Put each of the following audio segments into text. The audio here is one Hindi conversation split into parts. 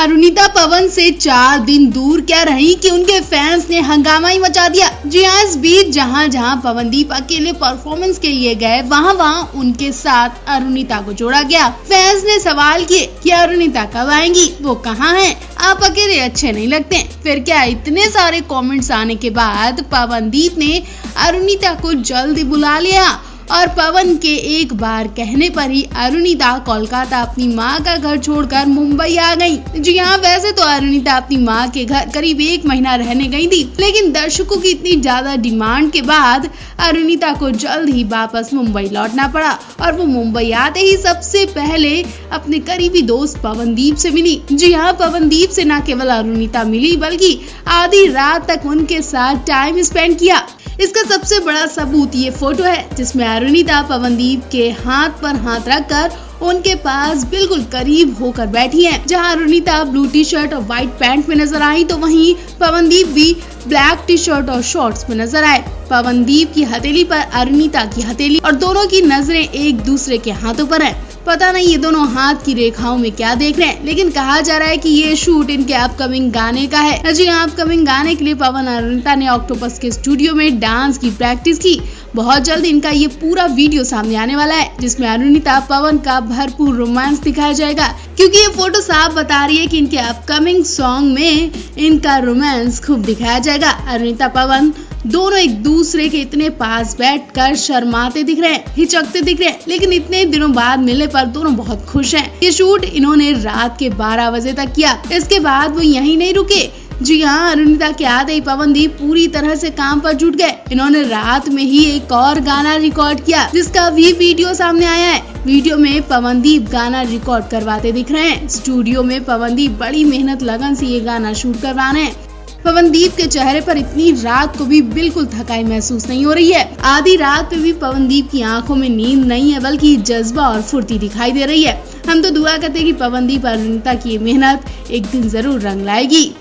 अरुणिता पवन से 4 दिन दूर क्या रही कि उनके फैंस ने हंगामा ही मचा दिया। जी हाँ, इस बीच जहाँ जहाँ पवनदीप अकेले परफॉर्मेंस के लिए गए वहाँ वहाँ उनके साथ अरुणिता को जोड़ा गया। फैंस ने सवाल किए कि अरुणिता कब आएंगी, वो कहाँ हैं? आप अकेले अच्छे नहीं लगते। फिर क्या इतने सारे कमेंट्स आने के बाद पवनदीप ने अरुणिता को जल्दी बुला लिया और पवन के एक बार कहने पर ही अरुणिता कोलकाता अपनी माँ का घर छोड़कर मुंबई आ गई। जी हाँ, वैसे तो अरुणिता अपनी माँ के घर करीब 1 महीना रहने गई थी, लेकिन दर्शकों की इतनी ज्यादा डिमांड के बाद अरुणिता को जल्द ही वापस मुंबई लौटना पड़ा और वो मुंबई आते ही सबसे पहले अपने करीबी दोस्त पवनदीप से मिली। जी हाँ, पवनदीप से न केवल अरुणिता मिली बल्कि आधी रात तक उनके साथ टाइम स्पेंड किया। इसका सबसे बड़ा सबूत ये फोटो है जिसमें अरुणिता पवनदीप के हाथ पर हाथ रखकर उनके पास बिल्कुल करीब होकर बैठी हैं। जहां अरुणिता ब्लू टी शर्ट और व्हाइट पैंट में नजर आई तो वहीं पवनदीप भी ब्लैक टी शर्ट और शॉर्ट्स में नजर आए। पवनदीप की हथेली पर अरुणिता की हथेली और दोनों की नजरें एक दूसरे के हाथों पर है। पता नहीं ये दोनों हाथ की रेखाओं में क्या देख रहे हैं, लेकिन कहा जा रहा है कि ये शूट इनके अपकमिंग गाने का है। जी हाँ, अपकमिंग गाने के लिए पवन और अरुणिता ने ऑक्टोपस के स्टूडियो में डांस की प्रैक्टिस की। बहुत जल्द इनका ये पूरा वीडियो सामने आने वाला है जिसमें अरुणिता पवन का भरपूर रोमांस दिखाया जाएगा, क्योंकि ये फोटो साफ बता रही है कि इनके अपकमिंग सॉन्ग में इनका रोमांस खूब दिखाया जाएगा। अरुणिता पवन दोनों एक दूसरे के इतने पास बैठकर शर्माते दिख रहे हैं, हिचकते दिख रहे हैं, लेकिन इतने दिनों बाद मिलने पर दोनों बहुत खुश हैं। ये शूट इन्होंने रात के 12 बजे तक किया। इसके बाद वो यहीं नहीं रुके। जी हाँ, अरुणिता के आते ही पवनदीप पूरी तरह से काम पर जुट गए। इन्होंने रात में ही एक और गाना रिकॉर्ड किया जिसका भी वीडियो सामने आया है। वीडियो में पवनदीप गाना रिकॉर्ड करवाते दिख रहे हैं। स्टूडियो में पवनदीप बड़ी मेहनत लगन से ये गाना शूट करवा रहे हैं। पवनदीप के चेहरे पर इतनी रात को भी बिल्कुल थकाई महसूस नहीं हो रही है। आधी रात पे भी पवनदीप की आंखों में नींद नहीं है बल्कि जज्बा और फुर्ती दिखाई दे रही है। हम तो दुआ करते हैं कि पवनदीप और अरुणिता की मेहनत एक दिन जरूर रंग लाएगी।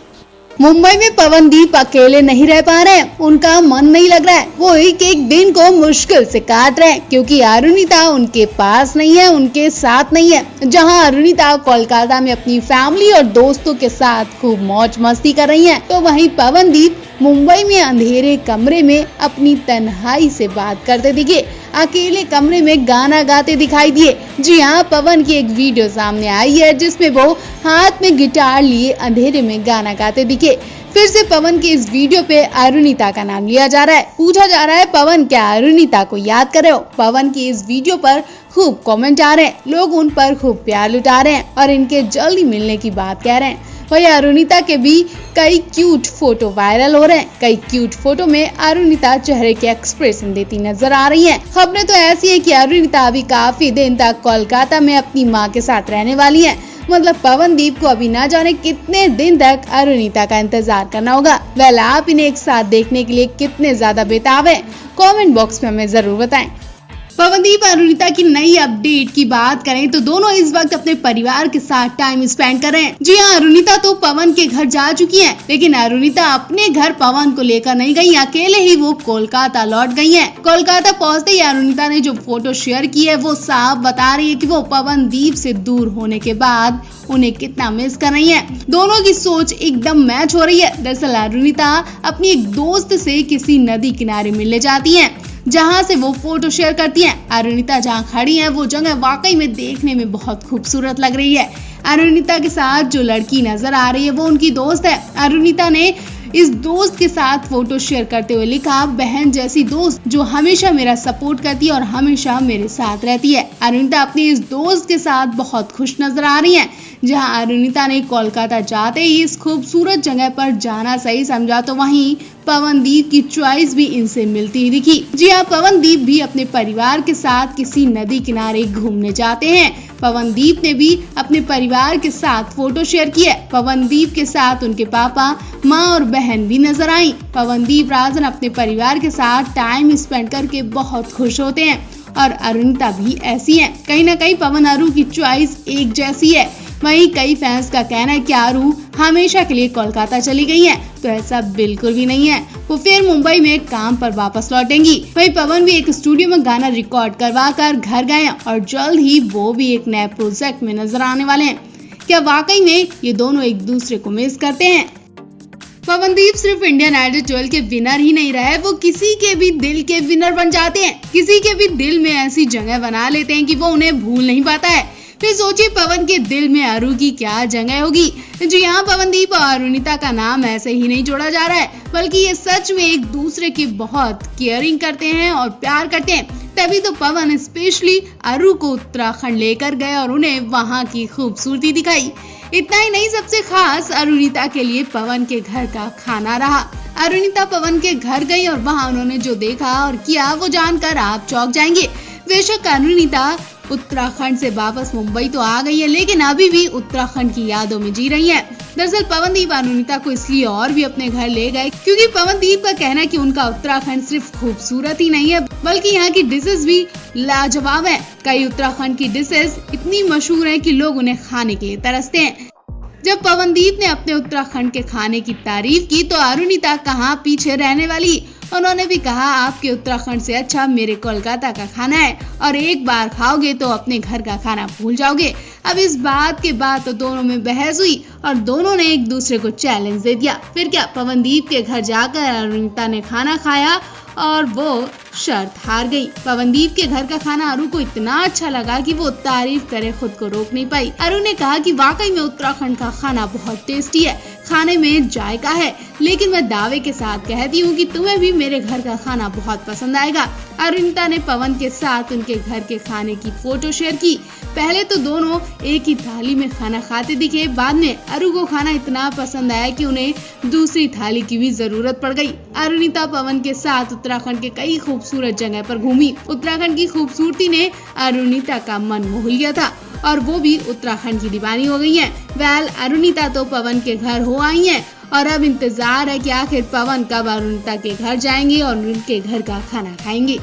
मुंबई में पवनदीप अकेले नहीं रह पा रहे हैं, उनका मन नहीं लग रहा है। वो एक एक दिन को मुश्किल से काट रहे हैं क्योंकि अरुणिता उनके पास नहीं है, उनके साथ नहीं है। जहां अरुणिता कोलकाता में अपनी फैमिली और दोस्तों के साथ खूब मौज मस्ती कर रही हैं, तो वहीं पवनदीप मुंबई में अंधेरे कमरे में अपनी तन्हाई से बात करते दिखे, अकेले कमरे में गाना गाते दिखाई दिए। जी हाँ, पवन की एक वीडियो सामने आई है जिसमें वो हाथ में गिटार लिए अंधेरे में गाना गाते दिखे। फिर से पवन के इस वीडियो पे अरुणिता का नाम लिया जा रहा है। पूछा जा रहा है, पवन क्या अरुणिता को याद कर रहे हो? पवन की इस वीडियो पर खूब कमेंट आ रहे हैं, लोग उन पर खूब प्यार लुटा रहे हैं और इनके जल्दी मिलने की बात कह रहे हैं। वही अरुणिता के भी कई क्यूट फोटो वायरल हो रहे हैं। कई क्यूट फोटो में अरुणिता चेहरे के एक्सप्रेशन देती नजर आ रही हैं। खबरें तो ऐसी है कि अरुणिता अभी काफी दिन तक कोलकाता में अपनी मां के साथ रहने वाली हैं। मतलब पवनदीप को अभी ना जाने कितने दिन तक अरुणिता का इंतजार करना होगा। वेल, आप इन्हें एक साथ देखने के लिए कितने ज्यादा बेताब हैं? कमेंट बॉक्स में हमें जरूर बताएं। पवनदीप और अरुणिता की नई अपडेट की बात करें तो दोनों इस वक्त अपने परिवार के साथ टाइम स्पेंड कर रहे हैं। जी हाँ, अरुणिता तो पवन के घर जा चुकी हैं, लेकिन अरुणिता अपने घर पवन को लेकर नहीं गई, अकेले ही वो कोलकाता लौट गई हैं। कोलकाता पहुंचते ही अरुणिता ने जो फोटो शेयर की है वो साफ बता रही है कि वो पवनदीप से दूर होने के बाद उन्हें कितना मिस कर रही है। दोनों की सोच एकदम मैच हो रही है। दरअसल अरुणिता अपनी एक दोस्त से किसी नदी किनारे मिलने जाती है जहां से वो फोटो शेयर करती हैं। अरुणिता जहां खड़ी हैं वो जगह वाकई में देखने में बहुत खूबसूरत लग रही है। अरुणिता के साथ जो लड़की नजर आ रही है वो उनकी दोस्त है। अरुणिता ने इस दोस्त के साथ फोटो शेयर करते हुए लिखा, बहन जैसी दोस्त जो हमेशा मेरा सपोर्ट करती है और हमेशा मेरे साथ रहती है। अरुणिता अपनी इस दोस्त के साथ बहुत खुश नजर आ रही हैं। जहां अरुणिता ने कोलकाता जाते ही इस खूबसूरत जगह पर जाना सही समझा तो वहीं पवनदीप की चॉइस भी इनसे मिलती ही दिखी। जी हाँ, पवनदीप भी अपने परिवार के साथ किसी नदी किनारे घूमने जाते हैं। पवनदीप ने भी अपने परिवार के साथ फोटो शेयर की है। पवनदीप के साथ उनके पापा, माँ और बहन भी नजर आई। पवनदीप राजन अपने परिवार के साथ टाइम स्पेंड करके बहुत खुश होते हैं और अरुणिता भी ऐसी है। कहीं ना कहीं पवन अरु की चॉइस एक जैसी है। वहीं कई फैंस का कहना है कि अरु हमेशा के लिए कोलकाता चली गई हैं, तो ऐसा बिल्कुल भी नहीं है। वो फिर मुंबई में काम पर वापस लौटेंगी। वहीं पवन भी एक स्टूडियो में गाना रिकॉर्ड करवा कर घर गए और जल्द ही वो भी एक नए प्रोजेक्ट में नजर आने वाले हैं। क्या वाकई में ये दोनों एक दूसरे को मिस करते हैं? पवनदीप सिर्फ इंडियन आइडल 12 के विनर ही नहीं रहे, वो किसी के भी दिल के विनर बन जाते हैं। किसी के भी दिल में ऐसी जगह बना लेते हैं कि वो उन्हें भूल नहीं पाता है। फिर सोचिए पवन के दिल में अरु की क्या जगह होगी। जी हाँ, पवनदीप और अरुणिता का नाम ऐसे ही नहीं जोड़ा जा रहा है, बल्कि ये सच में एक दूसरे की बहुत केयरिंग करते हैं और प्यार करते हैं। तभी तो पवन स्पेशली अरु को उत्तराखंड लेकर गए और उन्हें वहाँ की खूबसूरती दिखाई। इतना ही नहीं, सबसे खास अरुणिता के लिए पवन के घर का खाना रहा। अरुणिता पवन के घर गई और वहाँ उन्होंने जो देखा और किया वो जानकर आप चौंक जाएंगे। बेशक अरुणिता उत्तराखंड से वापस मुंबई तो आ गई है, लेकिन अभी भी उत्तराखंड की यादों में जी रही है। दरअसल पवनदीप अरुणिता को इसलिए और भी अपने घर ले गए क्योंकि पवनदीप का कहना है कि उनका उत्तराखंड सिर्फ खूबसूरत ही नहीं है, बल्कि यहाँ की डिशेस भी लाजवाब है। कई उत्तराखंड की डिशेस इतनी मशहूर है कि लोग उन्हें खाने के लिए तरसते हैं। जब पवनदीप ने अपने उत्तराखंड के खाने की तारीफ की तो अरुणिता कहाँ पीछे रहने वाली। उन्होंने भी कहा, आपके उत्तराखंड से अच्छा मेरे कोलकाता का खाना है और एक बार खाओगे तो अपने घर का खाना भूल जाओगे। अब इस बात के बाद तो दोनों में बहस हुई और दोनों ने एक दूसरे को चैलेंज दे दिया। फिर क्या, पवनदीप के घर जाकर अरुणिता ने खाना खाया और वो शर्त हार गई। पवनदीप के घर का खाना अरु को इतना अच्छा लगा कि वो तारीफ करे खुद को रोक नहीं पाई। अरु ने कहा कि वाकई में उत्तराखंड का खाना बहुत टेस्टी है, खाने में जायका है, लेकिन मैं दावे के साथ कहती हूँ कि तुम्हें भी मेरे घर का खाना बहुत पसंद आएगा। अरुणिता ने पवन के साथ उनके घर के खाने की फोटो शेयर की। पहले तो दोनों एक ही थाली में खाना खाते दिखे, बाद में अरु को खाना इतना पसंद आया कि उन्हें दूसरी थाली की भी जरूरत पड़ गई। अरुणिता पवन के साथ उत्तराखंड के कई खूबसूरत जगह पर घूमी। उत्तराखंड की खूबसूरती ने अरुणिता का मन मोह लिया था और वो भी उत्तराखंड की दीवानी हो गई है। वेल, अरुणिता तो पवन के घर हो आई हैं और अब इंतजार है कि आखिर पवन कब अरुणिता के घर जाएंगे और उनके घर का खाना खाएंगे।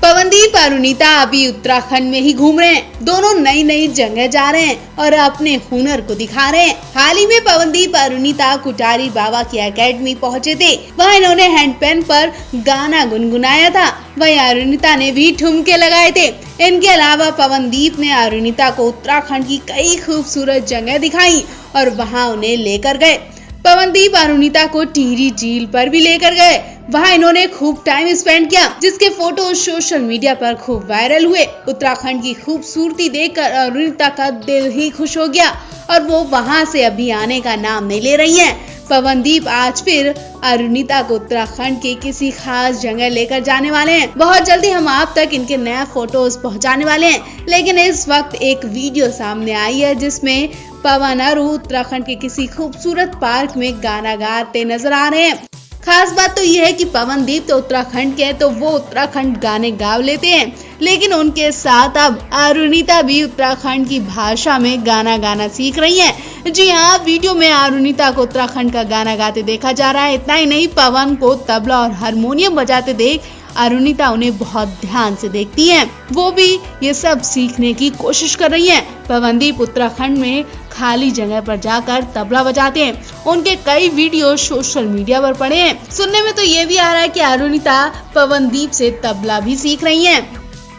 पवनदीप अरुणिता अभी उत्तराखंड में ही घूम रहे हैं। दोनों नई नई जगह जा रहे हैं और अपने हुनर को दिखा रहे हैं। हाल ही में पवनदीप अरुणिता कुटारी बाबा की एकेडमी पहुंचे थे। वहां इन्होंने हैंडपेन पर गाना गुनगुनाया था। वहीं अरुणिता ने भी ठुमके लगाए थे। इनके अलावा पवनदीप ने अरुणिता को उत्तराखंड की कई खूबसूरत जगह दिखाई और वहाँ उन्हें लेकर गए। पवनदीप अरुणिता को टिहरी झील पर भी लेकर गए। वहाँ इन्होंने खूब टाइम स्पेंड किया, जिसके फोटो सोशल मीडिया पर खूब वायरल हुए। उत्तराखंड की खूबसूरती देखकर अरुणिता का दिल ही खुश हो गया और वो वहाँ से अभी आने का नाम नहीं ले रही हैं। पवनदीप आज फिर अरुणिता को उत्तराखंड के किसी खास जगह लेकर जाने वाले हैं। बहुत जल्दी हम आप तक इनके नए फोटोज पहुंचाने वाले हैं। लेकिन इस वक्त एक वीडियो सामने आई है जिसमें पवन अरु उत्तराखंड के किसी खूबसूरत पार्क में गाना गाते नजर आ रहे हैं। खास बात तो यह है कि पवनदीप तो उत्तराखंड के हैं तो वो उत्तराखंड गाने गा लेते हैं, लेकिन उनके साथ अब अरुणिता भी उत्तराखंड की भाषा में गाना गाना सीख रही हैं। जी हाँ, वीडियो में अरुणिता को उत्तराखंड का गाना गाते देखा जा रहा है। इतना ही नहीं, पवन को तबला और हारमोनियम बजाते देख अरुणिता उन्हें बहुत ध्यान से देखती हैं। वो भी ये सब सीखने की कोशिश कर रही हैं। पवनदीप उत्तराखंड में खाली जगह पर जाकर तबला बजाते हैं। उनके कई वीडियो सोशल मीडिया पर पड़े हैं। सुनने में तो ये भी आ रहा है कि अरुणिता पवनदीप से तबला भी सीख रही हैं।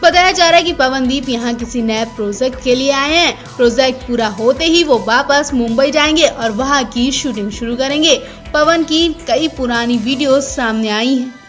बताया जा रहा है कि पवनदीप यहाँ किसी नए प्रोजेक्ट के लिए आए हैं। प्रोजेक्ट पूरा होते ही वो वापस मुंबई जाएंगे और वहाँ की शूटिंग शुरू करेंगे। पवन की कई पुरानी वीडियो सामने आई हैं।